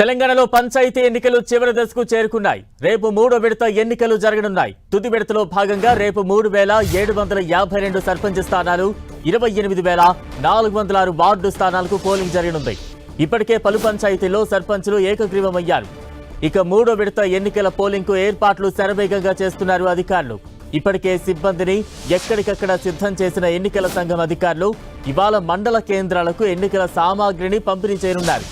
తెలంగాణలో పంచాయతీ ఎన్నికలు చివరి దశకు చేరుకున్నాయి. రేపు 3వ విడత ఎన్నికలు జరగనున్నాయి. తుది విడతలో భాగంగా రేపు 3752 సర్పంచ్ స్థానాలు, 28406 వార్డు స్థానాలకు పోలింగ్ జరగనుంది. ఇప్పటికే పలు పంచాయతీల్లో సర్పంచులు ఏకగ్రీవమయ్యారు. ఇక 3వ విడత ఎన్నికల పోలింగ్ కు ఏర్పాట్లు శరవేగంగా చేస్తున్నారు అధికారులు. ఇప్పటికే సిబ్బందిని ఎక్కడికక్కడ సిద్ధం చేసిన ఎన్నికల సంఘం అధికారులు ఇవాళ మండల కేంద్రాలకు ఎన్నికల సామాగ్రిని పంపిణీ చేయనున్నారు.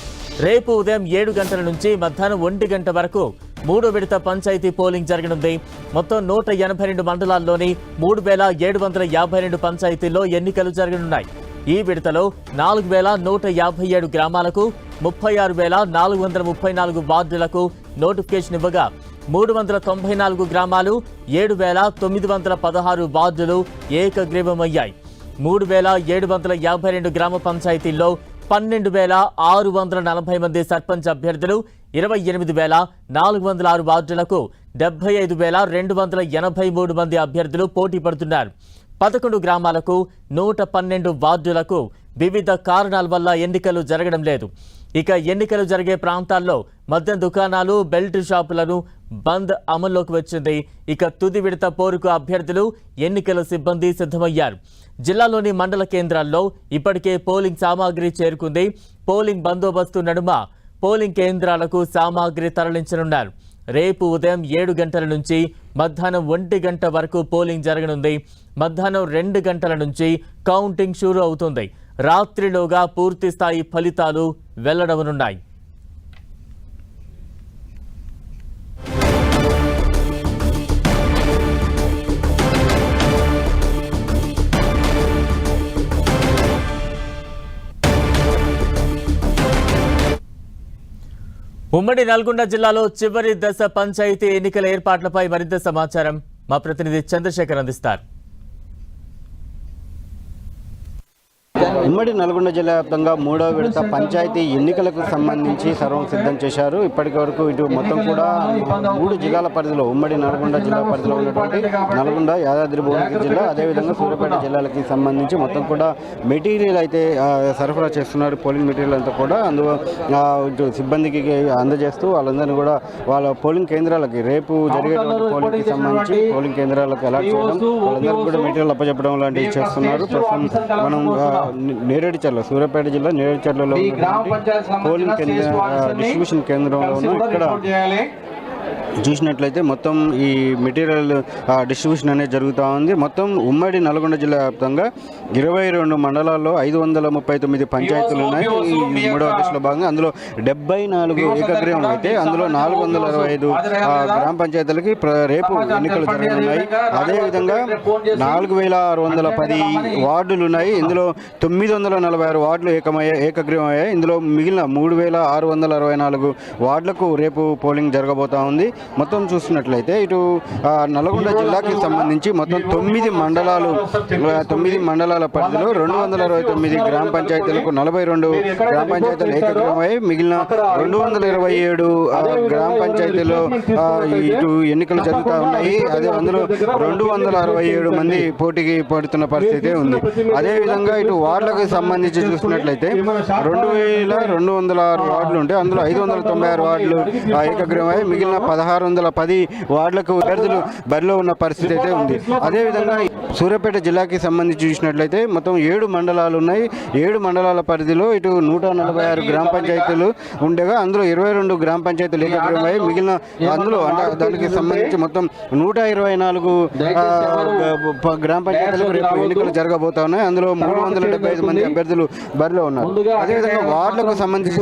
రేపు ఉదయం 7 గంటల నుంచి మధ్యాహ్నం 1 గంట వరకు 3వ విడత పంచాయతీ పోలింగ్ జరగనుంది. మొత్తం 182 మండలాల్లోని 3752 పంచాయతీల్లో ఎన్నికలు జరగనున్నాయి. ఈ విడతలో 4157 గ్రామాలకు 36434 వార్డులకు నోటిఫికేషన్ ఇవ్వగా 394 గ్రామాలు 7916 వార్డులు ఏకగ్రీవమయ్యాయి. 3752 గ్రామ పంచాయతీల్లో 12640 మంది సర్పంచ్ అభ్యర్థులు, 28406 వార్డులకు 75283 మంది అభ్యర్థులు పోటీ పడుతున్నారు. 11 గ్రామాలకు 112 వార్డులకు వివిధ కారణాల వల్ల ఎన్నికలు జరగడం లేదు. ఇక ఎన్నికలు జరిగే ప్రాంతాల్లో మద్యం దుకాణాలు, బెల్ట్ షాపులను బంద్ అమల్లోకి వచ్చింది. ఇక తుది విడత పోరుకు అభ్యర్థులు, ఎన్నికల సిబ్బంది సిద్ధమయ్యారు. జిల్లాలోని మండల కేంద్రాల్లో ఇప్పటికే పోలింగ్ సామాగ్రి చేరుకుంది. పోలింగ్ బందోబస్తు నడుమ పోలింగ్ కేంద్రాలకు సామాగ్రి తరలించనున్నారు. రేపు ఉదయం 7 గంటల నుంచి మధ్యాహ్నం 1 గంట వరకు పోలింగ్ జరగనుంది. మధ్యాహ్నం 2 గంటల నుంచి కౌంటింగ్ షురూ అవుతుంది. రాత్రిలోగా పూర్తి స్థాయి ఫలితాలు వెల్లడవనున్నాయి. ఉమ్మడి నల్గొండ జిల్లాలో చివరి దశ పంచాయతీ ఎన్నికల ఏర్పాట్లపై మరింత సమాచారం మా ప్రతినిధి చంద్రశేఖర్ అందిస్తారు. ఉమ్మడి నల్గొండ జిల్లా వ్యాప్తంగా 3వ విడత పంచాయతీ ఎన్నికలకు సంబంధించి సర్వం సిద్ధం చేశారు. ఇప్పటి వరకు ఇటు మొత్తం కూడా 3 జిల్లాల పరిధిలో, ఉమ్మడి నల్గొండ జిల్లా పరిధిలో ఉన్నటువంటి నల్గొండ, యాదాద్రి భువనగిరి జిల్లా, అదేవిధంగా సూర్యాపేట జిల్లాలకి సంబంధించి మొత్తం కూడా మెటీరియల్ అయితే సరఫరా చేస్తున్నారు. పోలింగ్ మెటీరియల్ అంతా కూడా ఇటు సిబ్బందికి అందజేస్తూ వాళ్ళందరినీ కూడా వాళ్ళ పోలింగ్ కేంద్రాలకి, రేపు జరిగేటువంటి పోలింగ్కి సంబంధించి పోలింగ్ కేంద్రాలకు అలాట్ చేయడం, వాళ్ళందరికీ కూడా మెటీరియల్ అప్పచెప్పడం లాంటివి చేస్తున్నారు. ప్రస్తుతం మనం నేరేడుచర్ల, సూర్యాపేట జిల్లా నేరేడుచర్లలో పోలింగ్ కేంద్ర డిస్ట్రిబ్యూషన్ కేంద్రంలో ఉన్నాం. ఇక్కడ చూసినట్లయితే మొత్తం ఈ మెటీరియల్ డిస్ట్రిబ్యూషన్ అనేది జరుగుతూ ఉంది. మొత్తం ఉమ్మడి నల్గొండ జిల్లా వ్యాప్తంగా 22 మండలాల్లో 539 పంచాయతీలు ఉన్నాయి. ఈ 3వ దశలో భాగంగా అందులో 74 ఏకగ్రీవం అయితే అందులో 465 గ్రామ పంచాయతీలకి రేపు ఎన్నికలు జరగనున్నాయి. అదేవిధంగా 4610 వార్డులు ఉన్నాయి. ఇందులో 946 వార్డులు ఏకగ్రీవం అయ్యాయి. ఇందులో మిగిలిన 3664 వార్డులకు రేపు పోలింగ్ జరగబోతా ఉంది. మొత్తం చూసినట్లయితే ఇటు నల్గొండ జిల్లాకి సంబంధించి మొత్తం 9 మండలాల పరిధిలో 269 గ్రామ పంచాయతీలకు 42 గ్రామ పంచాయతీలు ఏకగ్రీవమై మిగిలిన 227 గ్రామ పంచాయతీలో ఇటు ఎన్నికలు జరుగుతూ ఉన్నాయి. అదే అందులో 267 మంది పోటీకి పడుతున్న పరిస్థితి ఉంది. అదేవిధంగా ఇటు వార్డులకు సంబంధించి చూసినట్లయితే 2206 వార్డులు ఉంటే అందులో 596 వార్డులు ఏకగ్రీవమై మిగిలిన 1610 వార్డులకు అభ్యర్థులు బరిలో ఉన్న పరిస్థితి అయితే ఉంది. అదేవిధంగా సూర్యాపేట జిల్లాకి సంబంధించి చూసినట్లయితే మొత్తం 7 మండలాలు ఉన్నాయి. 7 మండలాల పరిధిలో ఇటు 146 గ్రామ పంచాయతీలు ఉండగా అందులో 22 గ్రామ పంచాయతీలు ఏకగ్రీవమై మిగిలిన అందులో దానికి సంబంధించి మొత్తం 124 గ్రామ పంచాయతీలకు రేపు ఎన్నికలు జరగబోతా ఉన్నాయి. అందులో 375 మంది అభ్యర్థులు బరిలో ఉన్నారు. అదేవిధంగా వార్డులకు సంబంధించి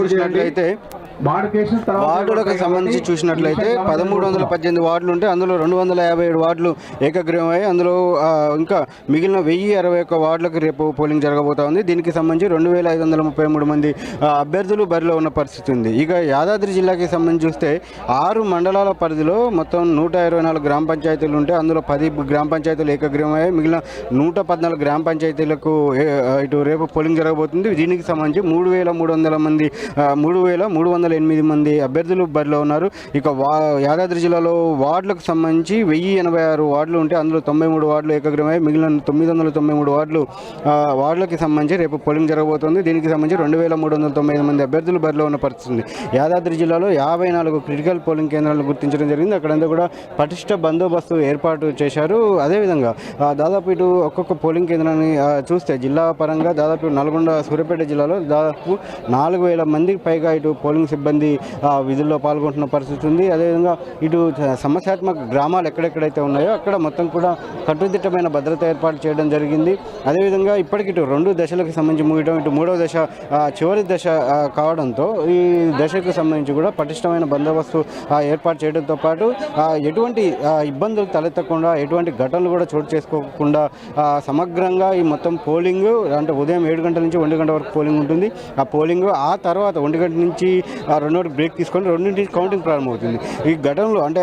చూసినట్లయితే 1318 వార్డులు ఉంటే అందులో 257 వార్డులు ఏకగ్రీవమై అందులో ఇంకా మిగిలిన 1061 వార్డులకు రేపు పోలింగ్ జరగబోతా ఉంది. దీనికి సంబంధించి 2533 మంది అభ్యర్థులు బరిలో ఉన్న పరిస్థితి ఉంది. ఇక యాదాద్రి జిల్లాకి సంబంధించి చూస్తే 6 మండలాల పరిధిలో మొత్తం 124 గ్రామ పంచాయతీలు ఉంటే అందులో 10 గ్రామ పంచాయతీలు ఏకగ్రీవమై మిగిలిన 114 గ్రామ పంచాయతీలకు ఇటు రేపు పోలింగ్ జరగబోతుంది. దీనికి సంబంధించి 3300 208 మంది అభ్యర్థులు బరిలో ఉన్నారు. ఇక యాదాద్రి జిల్లాలో వార్డులకు సంబంధించి 1086 వార్డులు ఉంటే అందులో 93 వార్డులు ఏకగ్రమై మిగిలిన 993 వార్డులకి సంబంధించి రేపు పోలింగ్ జరగబోతోంది. దీనికి సంబంధించి 2395 మంది అభ్యర్థులు బరిలో ఉన్న పరిస్థితి ఉంది. యాదాద్రి జిల్లాలో 54 క్రిటికల్ పోలింగ్ కేంద్రాలను గుర్తించడం జరిగింది. అక్కడంతా కూడా పటిష్ట బందోబస్తు ఏర్పాటు చేశారు. అదేవిధంగా దాదాపు ఇటు ఒక్కొక్క పోలింగ్ కేంద్రాన్ని చూస్తే జిల్లా పరంగా దాదాపు నల్గొండ సూర్యాపేట జిల్లాలో దాదాపు 4000 మందికి పైగా ఇటు పోలింగ్ సిబ్బంది విధుల్లో పాల్గొంటున్న పరిస్థితి ఉంది. అదేవిధంగా ఇటు సమస్యాత్మక గ్రామాలు ఎక్కడెక్కడైతే ఉన్నాయో అక్కడ మొత్తం కూడా కట్టుదిట్టమైన భద్రత ఏర్పాటు చేయడం జరిగింది. అదేవిధంగా ఇప్పటికి ఇటు 2 దశలకు సంబంధించి ముగియడం, ఇటు 3వ దశ చివరి దశ కావడంతో ఈ దశకు సంబంధించి కూడా పటిష్టమైన బందోబస్తు ఏర్పాటు చేయడంతో పాటు ఎటువంటి ఇబ్బందులు తలెత్తకుండా ఎటువంటి ఘటనలు కూడా చోటు చేసుకోకుండా సమగ్రంగా ఈ మొత్తం పోలింగ్ అంటే ఉదయం 7 గంటల నుంచి 1 గంట వరకు పోలింగ్ ఉంటుంది. ఆ పోలింగ్ ఆ తర్వాత 1 గంట నుంచి 2 వరకు బ్రేక్ తీసుకొని 2 నుంచి కౌంటింగ్ ప్రారంభమవుతుంది. ఈ ఘటనలో అంటే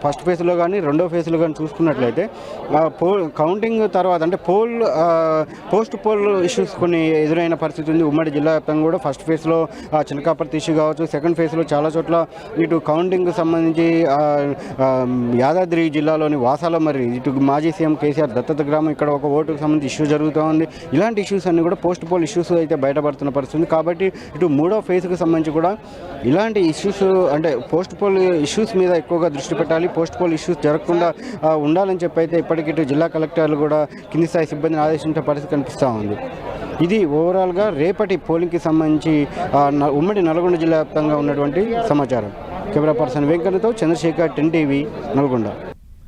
ఫస్ట్ ఫేజ్లో కానీ 2వ ఫేజ్లో కానీ చూసుకున్నట్లయితే కౌంటింగ్ తర్వాత అంటే పోస్ట్ పోల్ ఇష్యూస్ కొన్ని ఎదురైన పరిస్థితి ఉంది. ఉమ్మడి జిల్లా వ్యాప్తంగా కూడా ఫస్ట్ ఫేజ్లో చినకాపర్తి ఇష్యూ కావచ్చు, సెకండ్ ఫేజ్లో చాలా చోట్ల ఇటు కౌంటింగ్ సంబంధించి యాదాద్రి జిల్లాలోని వాసాల మరి ఇటు మాజీ సీఎం కేసీఆర్ దత్తత గ్రామం ఇక్కడ ఒక ఓటుకు సంబంధించి ఇష్యూ జరుగుతూ ఉంది. ఇలాంటి ఇష్యూస్ అన్ని కూడా పోస్ట్ పోల్ ఇష్యూస్ అయితే బయటపడుతున్న పరిస్థితి. కాబట్టి ఇటు 3వ ఫేజ్కి సంబంధించి కూడా ఇలాంటి ఇష్యూస్ అంటే పోస్ట్ పోల్ ఇష్యూస్ మీద ఎక్కువగా దృష్టి పెట్టాలి, పోస్ట్ పోల్ ఇష్యూస్ జరగకుండా ఉండాలని చెప్పి అయితే ఇప్పటికి ఇటు జిల్లా కలెక్టర్లు కూడా కింది స్థాయి సిబ్బందిని ఆదేశించే పరిస్థితి కనిపిస్తూ ఉంది. ఇది ఓవరాల్గా రేపటి పోలింగ్కి సంబంధించి ఉమ్మడి నల్గొండ జిల్లా వ్యాప్తంగా ఉన్నటువంటి సమాచారం. కెమెరా పర్సన్ వెంకన్నతో చంద్రశేఖర్, 10 టీవీ, నల్గొండ.